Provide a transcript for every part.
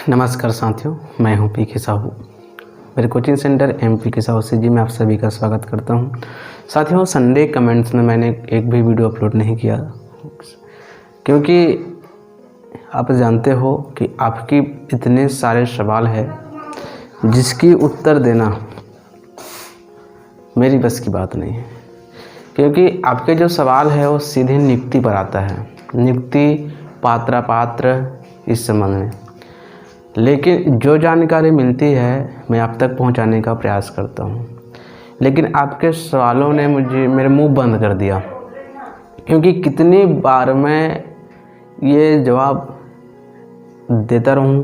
नमस्कार साथियों, मैं हूं पी के साहू। मेरे कोचिंग सेंटर पी के साहू से जी मैं आप सभी का स्वागत करता हूं। साथियों, संडे कमेंट्स में मैंने एक भी वीडियो अपलोड नहीं किया, क्योंकि आप जानते हो कि आपकी इतने सारे सवाल हैं जिसकी उत्तर देना मेरी बस की बात नहीं है। क्योंकि आपके जो सवाल है वो सीधे नियुक्ति पर आता है, नियुक्ति पात्र इस संबंध में। लेकिन जो जानकारी मिलती है मैं आप तक पहुंचाने का प्रयास करता हूं, लेकिन आपके सवालों ने मेरे मुंह बंद कर दिया। क्योंकि कितनी बार मैं ये जवाब देता रहूं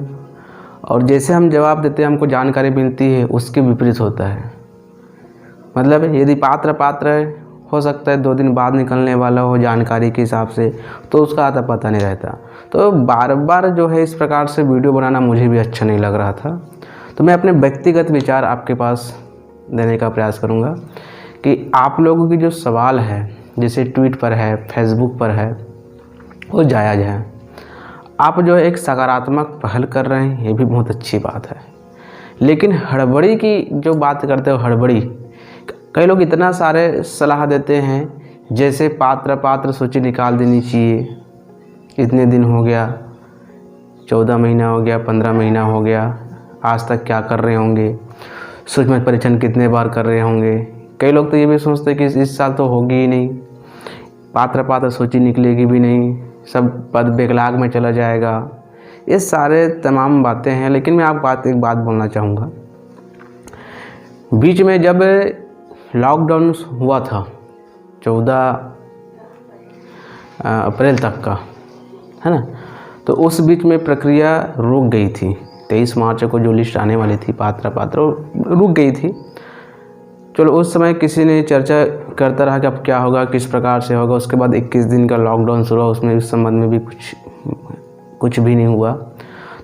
और जैसे हम जवाब देते हैं हमको जानकारी मिलती है उसके विपरीत होता है। मतलब यदि पात्र हो सकता है 2 दिन बाद निकलने वाला हो जानकारी के हिसाब से, तो उसका आता पता नहीं रहता। तो बार बार जो है इस प्रकार से वीडियो बनाना मुझे भी अच्छा नहीं लग रहा था। तो मैं अपने व्यक्तिगत विचार आपके पास देने का प्रयास करूंगा कि आप लोगों की जो सवाल है, जैसे ट्वीट पर है, फेसबुक पर है, वो जायज़ है। आप जो एक सकारात्मक पहल कर रहे हैं ये भी बहुत अच्छी बात है। लेकिन हड़बड़ी की जो बात करते हो, हड़बड़ी, कई लोग इतना सारे सलाह देते हैं जैसे पात्र सूची निकाल देनी चाहिए। इतने दिन हो गया, 14 महीना हो गया, 15 महीना हो गया, आज तक क्या कर रहे होंगे, सूक्ष्म परीक्षण कितने बार कर रहे होंगे। कई लोग तो ये भी सोचते हैं कि इस साल तो होगी ही नहीं, पात्र सूची निकलेगी भी नहीं, सब पद बैकलॉग में चला जाएगा। ये सारे तमाम बातें हैं। लेकिन मैं एक बात बोलना चाहूँगा। बीच में जब लॉकडाउन हुआ था 14 अप्रैल तक का, है ना, तो उस बीच में प्रक्रिया रुक गई थी। 23 मार्च को जो लिस्ट आने वाली थी पात्र रुक गई थी। चलो उस समय किसी ने चर्चा करता रहा कि अब क्या होगा, किस प्रकार से होगा। उसके बाद 21 दिन का लॉकडाउन शुरू हुआ, उसमें इस संबंध में भी कुछ भी नहीं हुआ।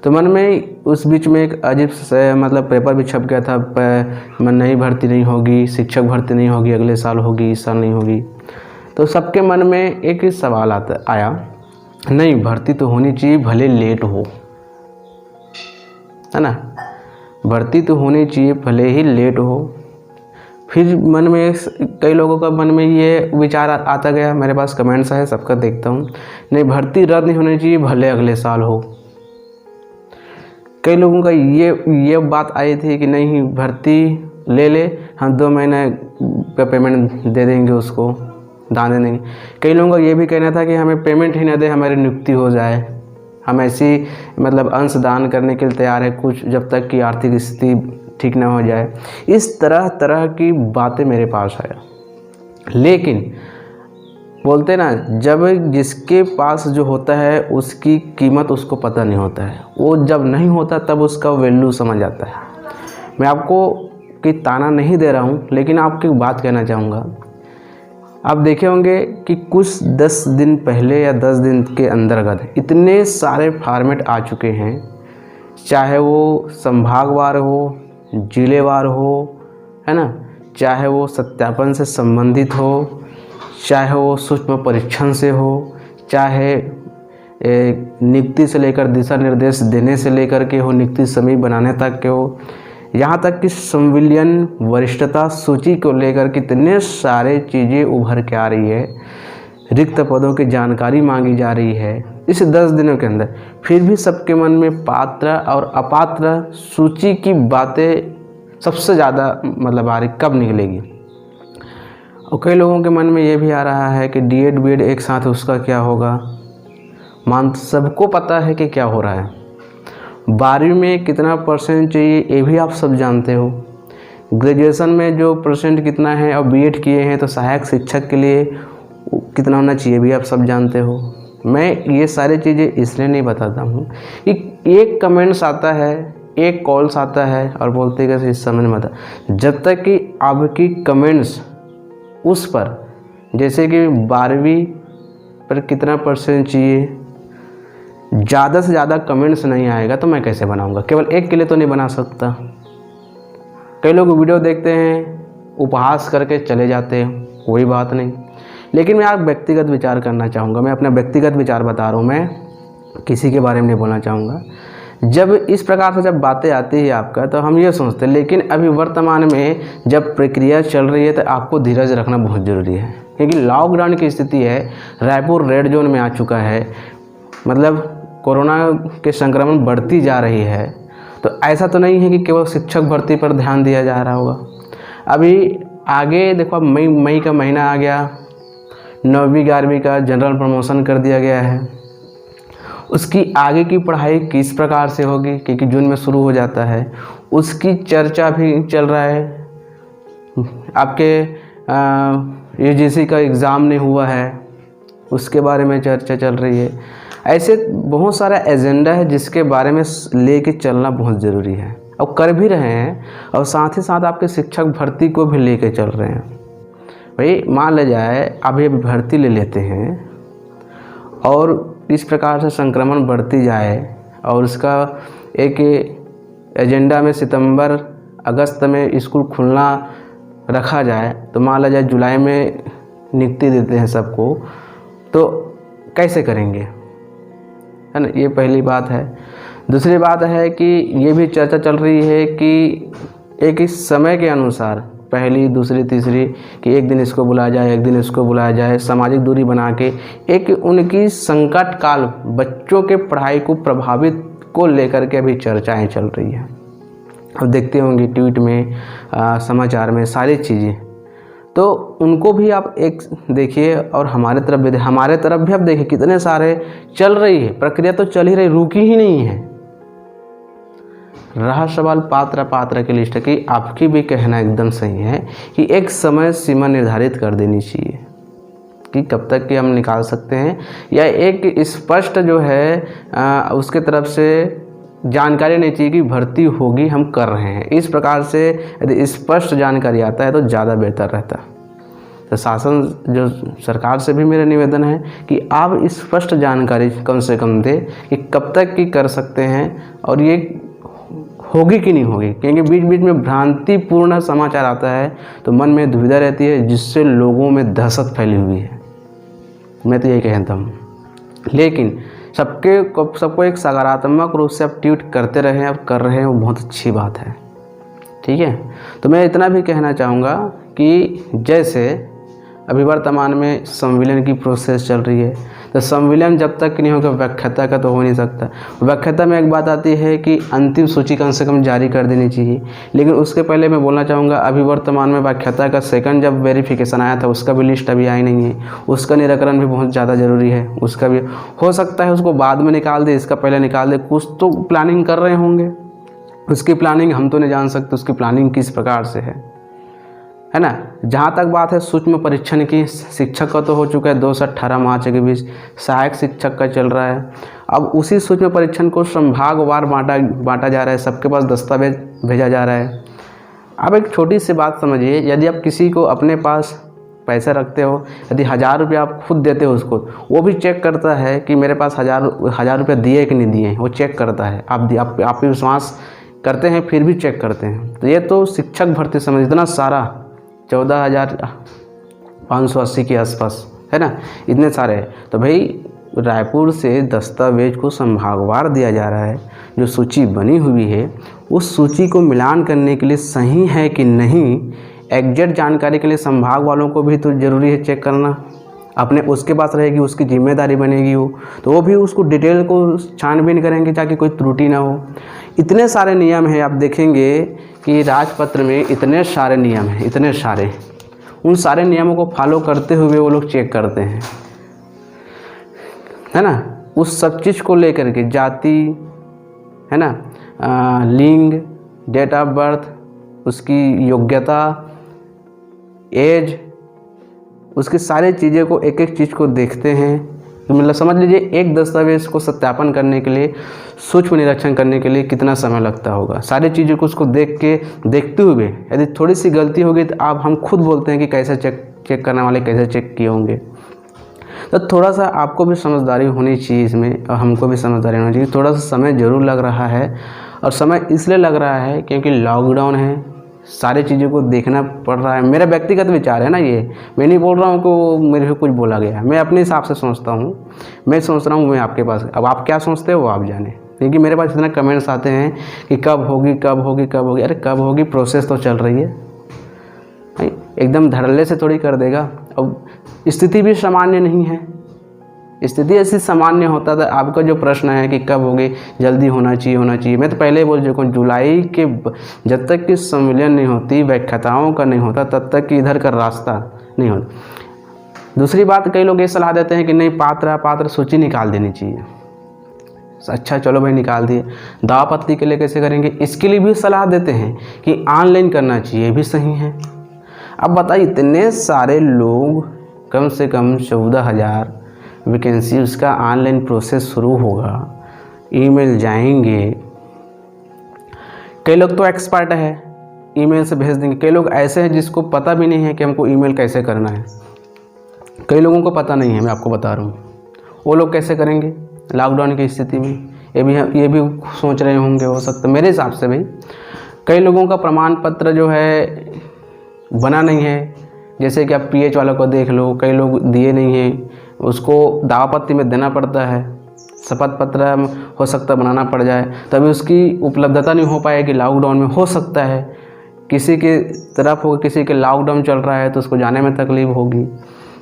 तो मन में उस बीच में एक अजीब से मतलब पेपर भी छप गया था, नई भर्ती नहीं होगी, शिक्षक भर्ती नहीं होगी, अगले साल होगी, इस साल नहीं होगी। तो सबके मन में एक ही सवाल आया, नहीं भर्ती तो होनी चाहिए, भले लेट हो, है ना, भर्ती तो होनी चाहिए भले ही लेट हो। फिर मन में कई लोगों का मन में ये विचार आता गया, मेरे पास कमेंट्स है सबका देखता हूँ, नहीं भर्ती रद्द नहीं होनी चाहिए भले अगले साल हो। कई लोगों का ये बात आई थी कि नहीं भर्ती ले हम 2 महीने का पेमेंट दे देंगे, उसको दान दे देंगे। कई लोगों का ये भी कहना था कि हमें पेमेंट ही ना दे, हमारी नियुक्ति हो जाए, हम ऐसी मतलब अंश दान करने के लिए तैयार है कुछ, जब तक कि आर्थिक स्थिति ठीक ना हो जाए। इस तरह की बातें मेरे पास आया। लेकिन बोलते ना, जब जिसके पास जो होता है उसकी कीमत उसको पता नहीं होता है, वो जब नहीं होता तब उसका वैल्यू समझ आता है। मैं आपको कि ताना नहीं दे रहा हूँ, लेकिन आपकी बात कहना चाहूँगा। आप देखे होंगे कि कुछ 10 दिन पहले या 10 दिन के अंतर्गत इतने सारे फॉर्मेट आ चुके हैं, चाहे वो संभागवार हो, जिलेवार हो, है ना, चाहे वो सत्यापन से संबंधित हो, चाहे वो सूक्ष्म परीक्षण से हो, चाहे नियुक्ति से लेकर दिशा निर्देश देने से लेकर के हो, नियुक्ति समिति बनाने तक के हो, यहाँ तक कि संविलियन वरिष्ठता सूची को लेकर कितने सारे चीज़ें उभर के आ रही है, रिक्त पदों की जानकारी मांगी जा रही है इस 10 दिनों के अंदर। फिर भी सबके मन में पात्र और अपात्र सूची की बातें सबसे ज़्यादा मतलब आ रही, कब निकलेगी। और कई लोगों के मन में ये भी आ रहा है कि D.Ed B.Ed एक साथ उसका क्या होगा। सबको पता है कि क्या हो रहा है, 12वीं में कितना परसेंट चाहिए ये भी आप सब जानते हो, ग्रेजुएशन में जो परसेंट कितना है, और B.Ed किए हैं तो सहायक शिक्षक के लिए कितना होना चाहिए भी आप सब जानते हो। मैं ये सारी चीज़ें इसलिए नहीं बताता हूँ कि एक कमेंट्स आता है, एक कॉल्स आता है और बोलते कि इस समझ में आता। जब तक कि आपकी कमेंट्स उस पर, जैसे कि 12वीं पर कितना परसेंट चाहिए, ज़्यादा से ज़्यादा कमेंट्स नहीं आएगा तो मैं कैसे बनाऊंगा। केवल एक के लिए तो नहीं बना सकता। कई लोग वीडियो देखते हैं, उपहास करके चले जाते हैं, कोई बात नहीं। लेकिन मैं आप व्यक्तिगत विचार करना चाहूँगा। मैं अपना व्यक्तिगत विचार बता रहा हूँ, मैं किसी के बारे में नहीं बोलना चाहूँगा। जब इस प्रकार से जब बातें आती है आपका, तो हम ये सोचते हैं, लेकिन अभी वर्तमान में जब प्रक्रिया चल रही है तो आपको धीरज रखना बहुत ज़रूरी है, क्योंकि लॉकडाउन की स्थिति है, रायपुर रेड जोन में आ चुका है, मतलब कोरोना के संक्रमण बढ़ती जा रही है। तो ऐसा तो नहीं है कि केवल शिक्षक भर्ती पर ध्यान दिया जा रहा होगा। अभी आगे देखो, मई का महीना आ गया, 9वीं 11वीं का जनरल प्रमोशन कर दिया गया है। उसकी आगे की पढ़ाई किस प्रकार से होगी, क्योंकि जून में शुरू हो जाता है, उसकी चर्चा भी चल रहा है। आपके यूजीसी का एग्ज़ाम नहीं हुआ है, उसके बारे में चर्चा चल रही है। ऐसे बहुत सारा एजेंडा है जिसके बारे में लेके चलना बहुत ज़रूरी है, और कर भी रहे हैं, और साथ ही साथ आपके शिक्षक भर्ती को भी लेके चल रहे हैं। भाई मान ले जाए अभी भर्ती ले लेते हैं और इस प्रकार से संक्रमण बढ़ती जाए, और उसका एक एजेंडा में सितंबर अगस्त में स्कूल खुलना रखा जाए, तो मान लिया जाए जुलाई में नियुक्ति देते हैं सबको, तो कैसे करेंगे, है ना। ये पहली बात है। दूसरी बात है कि ये भी चर्चा चल रही है कि एक इस समय के अनुसार पहली, दूसरी, तीसरी, कि एक दिन इसको बुलाया जाए, एक दिन इसको बुलाया जाए, सामाजिक दूरी बना के एक उनकी संकट काल बच्चों के पढ़ाई को प्रभावित को लेकर के अभी चर्चाएं चल रही हैं। अब देखते होंगे ट्वीट में, समाचार में, सारी चीज़ें, तो उनको भी आप एक देखिए, और हमारे तरफ भी आप देखिए, कितने सारे चल रही है प्रक्रिया, तो चल ही रही, रुकी ही नहीं है। रहा सवाल पात्र की लिस्ट की, आपकी भी कहना एकदम सही है कि एक समय सीमा निर्धारित कर देनी चाहिए कि कब तक कि हम निकाल सकते हैं, या एक स्पष्ट जो है उसके तरफ से जानकारी नहीं चाहिए कि भर्ती होगी, हम कर रहे हैं। इस प्रकार से यदि स्पष्ट जानकारी आता है तो ज़्यादा बेहतर रहता है। तो शासन जो सरकार से भी मेरा निवेदन है कि आप स्पष्ट जानकारी कम से कम दे कि कब तक की कर सकते हैं, और ये होगी कि नहीं होगी, क्योंकि बीच बीच में भ्रांतिपूर्ण समाचार आता है तो मन में दुविधा रहती है, जिससे लोगों में दहशत फैली हुई है। मैं तो यही कहता हूँ, लेकिन सबको एक सकारात्मक रूप से आप ट्वीट करते रहें, आप कर रहे हैं, वो बहुत अच्छी बात है, ठीक है। तो मैं इतना भी कहना चाहूँगा कि जैसे अभी वर्तमान में संविलियन की प्रोसेस चल रही है, तो संविलियन जब तक नहीं होगा व्याख्याता का तो हो नहीं सकता। व्याख्याता में एक बात आती है कि अंतिम सूची कम से कम जारी कर देनी चाहिए, लेकिन उसके पहले मैं बोलना चाहूँगा अभी वर्तमान में व्याख्याता का सेकंड जब वेरिफिकेशन आया था, उसका भी लिस्ट अभी आई नहीं है, उसका निराकरण भी बहुत ज़्यादा ज़रूरी है। उसका भी हो सकता है उसको बाद में निकाल दे, इसका पहले निकाल दे, कुछ तो प्लानिंग कर रहे होंगे। उसकी प्लानिंग हम तो नहीं जान सकते, उसकी प्लानिंग किस प्रकार से है ना। जहाँ तक बात है सूक्ष्म परीक्षण की, शिक्षक का तो हो चुका है 2 से 18 मार्च के बीच, सहायक शिक्षक का चल रहा है। अब उसी सूक्ष्म परीक्षण को संभागवार बांटा जा रहा है, सबके पास दस्तावेज भेजा जा रहा है। अब एक छोटी सी बात समझिए, यदि आप किसी को अपने पास पैसे रखते हो, यदि 1000 रुपये आप खुद देते हो उसको, वो भी चेक करता है कि मेरे पास 1000 रुपये दिए कि नहीं दिए, वो चेक करता है। आप विश्वास करते हैं फिर भी चेक करते हैं। तो ये तो शिक्षक भर्ती समझ, इतना सारा 14,580 के आसपास है ना, इतने सारे। तो भाई रायपुर से दस्तावेज को संभागवार दिया जा रहा है, जो सूची बनी हुई है उस सूची को मिलान करने के लिए सही है कि नहीं, एग्जैक्ट जानकारी के लिए संभाग वालों को भी तो ज़रूरी है चेक करना। अपने उसके पास रहेगी, उसकी जिम्मेदारी बनेगी वो, तो वो भी उसको डिटेल को छानबीन करेंगे ताकि कोई त्रुटि ना हो। इतने सारे नियम हैं, आप देखेंगे कि राजपत्र में इतने सारे नियम हैं, इतने सारे, उन सारे नियमों को फॉलो करते हुए वो लोग चेक करते हैं, है ना। उस सब चीज़ को लेकर के जाति, है ना, लिंग, डेट ऑफ बर्थ, उसकी योग्यता, एज, उसकी सारी चीज़ें को एक एक चीज़ को देखते हैं। तो मतलब समझ लीजिए एक दस्तावेज को सत्यापन करने के लिए, सूक्ष्म निरीक्षण करने के लिए कितना समय लगता होगा। सारी चीज़ों को उसको देखते हुए यदि थोड़ी सी गलती होगी तो आप हम खुद बोलते हैं कि कैसे चेक करने वाले कैसे चेक किए होंगे। तो थोड़ा सा आपको भी समझदारी होनी चाहिए इसमें, और हमको भी समझदारी होनी चाहिए। थोड़ा सा समय ज़रूर लग रहा है, और समय इसलिए लग रहा है क्योंकि लॉकडाउन है, सारी चीज़ों को देखना पड़ रहा है। मेरा व्यक्तिगत विचार है ना, ये मैं नहीं बोल रहा हूँ कि मेरे को कुछ बोला गया है, मैं अपने हिसाब से सोचता हूँ। मैं सोच रहा हूँ, मैं आपके पास, अब आप क्या सोचते हो वो आप जाने, क्योंकि मेरे पास इतना कमेंट्स आते हैं कि कब होगी कब होगी कब होगी। अरे कब होगी, प्रोसेस तो चल रही है, एकदम धड़ल्ले से थोड़ी कर देगा। अब स्थिति भी सामान्य नहीं है, स्थिति ऐसी सामान्य होता था। आपका जो प्रश्न है कि कब होगी, जल्दी होना चाहिए, मैं तो पहले ही बोल चुका हूँ, जुलाई के जब तक कि संविलियन नहीं होती, व्याख्याताओं का नहीं होता, तब तक कि इधर का रास्ता नहीं होता। दूसरी बात, कई लोग ये सलाह देते हैं कि नहीं पात्र सूची निकाल देनी चाहिए। अच्छा चलो भाई निकाल दिए, दावा पत्री के लिए कैसे करेंगे, इसके लिए भी सलाह देते हैं कि ऑनलाइन करना चाहिए, भी सही है। अब बताइए, इतने सारे लोग, कम से कम 14,000 वैकेंसी, उसका ऑनलाइन प्रोसेस शुरू होगा, ईमेल जाएंगे। कई लोग तो एक्सपर्ट है, ईमेल से भेज देंगे। कई लोग ऐसे हैं जिसको पता भी नहीं है कि हमको ईमेल कैसे करना है, कई लोगों को पता नहीं है, मैं आपको बता रहा हूँ। वो लोग कैसे करेंगे लॉकडाउन की स्थिति में, ये भी सोच रहे होंगे, हो सकता मेरे हिसाब से भाई। कई लोगों का प्रमाण पत्र जो है बना नहीं है, जैसे कि आप पीएच वालों को देख लो, कई लोग दिए नहीं हैं, उसको दावा पत्री में देना पड़ता है। शपथ पत्र हो सकता बनाना पड़ जाए, तभी उसकी उपलब्धता नहीं हो पाएगी लॉकडाउन में। हो सकता है किसी के तरफ हो, किसी के लॉकडाउन चल रहा है तो उसको जाने में तकलीफ होगी।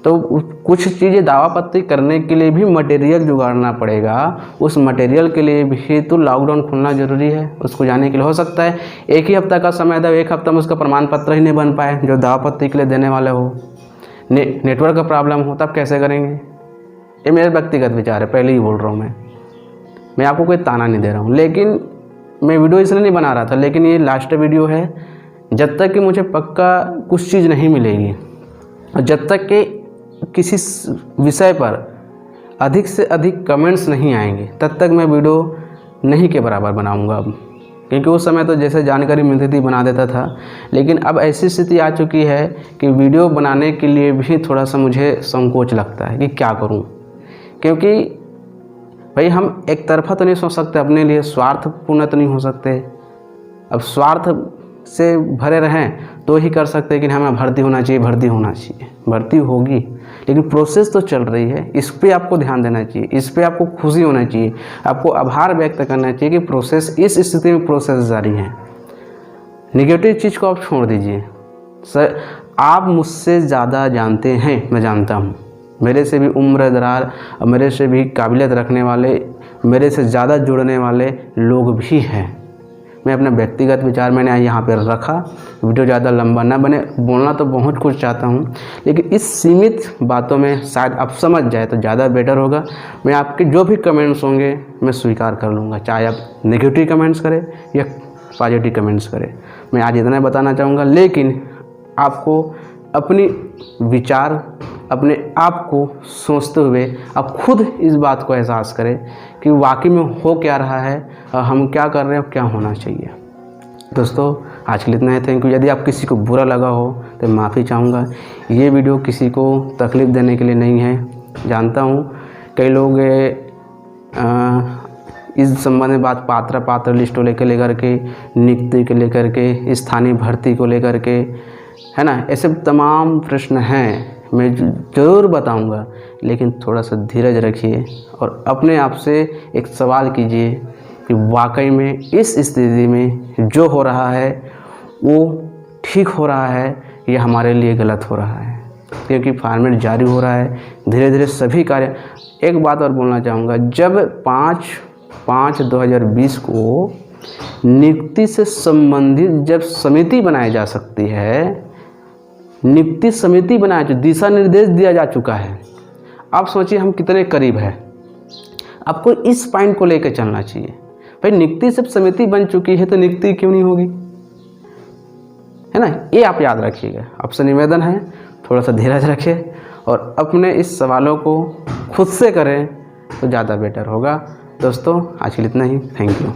तो कुछ चीज़ें दावा पत्री करने के लिए भी मटेरियल जुगाड़ना पड़ेगा, उस मटेरियल के लिए भी तो लॉकडाउन खुलना ज़रूरी है, उसको जाने के लिए। हो सकता है एक ही हफ्ता का समय था, एक हफ्ता में उसका प्रमाण पत्र ही नहीं बन पाए जो दावा पत्री के लिए देने वाले हो, नेटवर्क का प्रॉब्लम हो, तब कैसे करेंगे। ये मेरा व्यक्तिगत विचार है, पहले ही बोल रहा हूँ मैं आपको कोई ताना नहीं दे रहा हूँ। लेकिन मैं वीडियो इसलिए नहीं बना रहा था, लेकिन ये लास्ट वीडियो है। जब तक कि मुझे पक्का कुछ चीज़ नहीं मिलेगी और जब तक कि किसी विषय पर अधिक से अधिक कमेंट्स नहीं आएंगे, तब तक मैं वीडियो नहीं के बराबर बनाऊंगा अब। क्योंकि उस समय तो जैसे जानकारी मिलती थी बना देता था, लेकिन अब ऐसी स्थिति आ चुकी है कि वीडियो बनाने के लिए भी थोड़ा सा मुझे संकोच लगता है कि क्या करूं। क्योंकि भाई हम एक तरफा तो नहीं सोच सकते, अपने लिए स्वार्थपूर्ण तो नहीं हो सकते। अब स्वार्थ से भरे रहें तो ही कर सकते हैं कि हमें भर्ती होना चाहिए, भर्ती होगी, लेकिन प्रोसेस तो चल रही है। इस पे आपको ध्यान देना चाहिए, इस पे आपको खुशी होना चाहिए, आपको आभार व्यक्त करना चाहिए कि प्रोसेस, इस स्थिति में प्रोसेस जारी है। निगेटिव चीज़ को आप छोड़ दीजिए। सर आप मुझसे ज़्यादा जानते हैं, मैं जानता हूँ, मेरे से भी उम्र दराज, मेरे से भी काबिलियत रखने वाले, मेरे से ज़्यादा जुड़ने वाले लोग भी हैं। मैं अपना व्यक्तिगत विचार मैंने यहाँ पर रखा, वीडियो ज़्यादा लंबा ना बने। बोलना तो बहुत कुछ चाहता हूँ, लेकिन इस सीमित बातों में शायद आप समझ जाए तो ज़्यादा बेटर होगा। मैं आपके जो भी कमेंट्स होंगे मैं स्वीकार कर लूँगा, चाहे आप नेगेटिव कमेंट्स करें या पॉजिटिव कमेंट्स करें। मैं आज इतना बताना चाहूँगा, लेकिन आपको अपनी विचार, अपने आप को सोचते हुए आप खुद इस बात को एहसास करें कि वाकई में हो क्या रहा है, हम क्या कर रहे हैं, क्या होना चाहिए। दोस्तों आज के लिए इतना ही, थैंक यू। यदि आप किसी को बुरा लगा हो तो माफ़ी चाहूँगा। ये वीडियो किसी को तकलीफ़ देने के लिए नहीं है। जानता हूँ कई लोग इस संबंध में बात पात्र लिस्ट को लेकर के, नियुक्ति को लेकर के, स्थानीय भर्ती को लेकर के, है ना, ऐसे तमाम प्रश्न हैं, मैं ज़रूर बताऊंगा। लेकिन थोड़ा सा धीरज रखिए और अपने आप से एक सवाल कीजिए कि वाकई में इस स्थिति में जो हो रहा है वो ठीक हो रहा है या हमारे लिए गलत हो रहा है। क्योंकि फॉर्मेट जारी हो रहा है धीरे धीरे सभी कार्य। एक बात और बोलना चाहूँगा, जब 5/5/2020 को नियुक्ति से संबंधित जब समिति बनाई जा सकती है, नियुक्ति समिति बनाया, जो दिशा निर्देश दिया जा चुका है, आप सोचिए हम कितने करीब है। आपको इस पॉइंट को लेकर चलना चाहिए। भाई नियुक्ति सब समिति बन चुकी है तो नियुक्ति क्यों नहीं होगी, है ना, ये आप याद रखिएगा। आपसे निवेदन है थोड़ा सा धीरज रखें और अपने इस सवालों को खुद से करें तो ज़्यादा बेटर होगा। दोस्तों आज के लिए इतना ही, थैंक यू।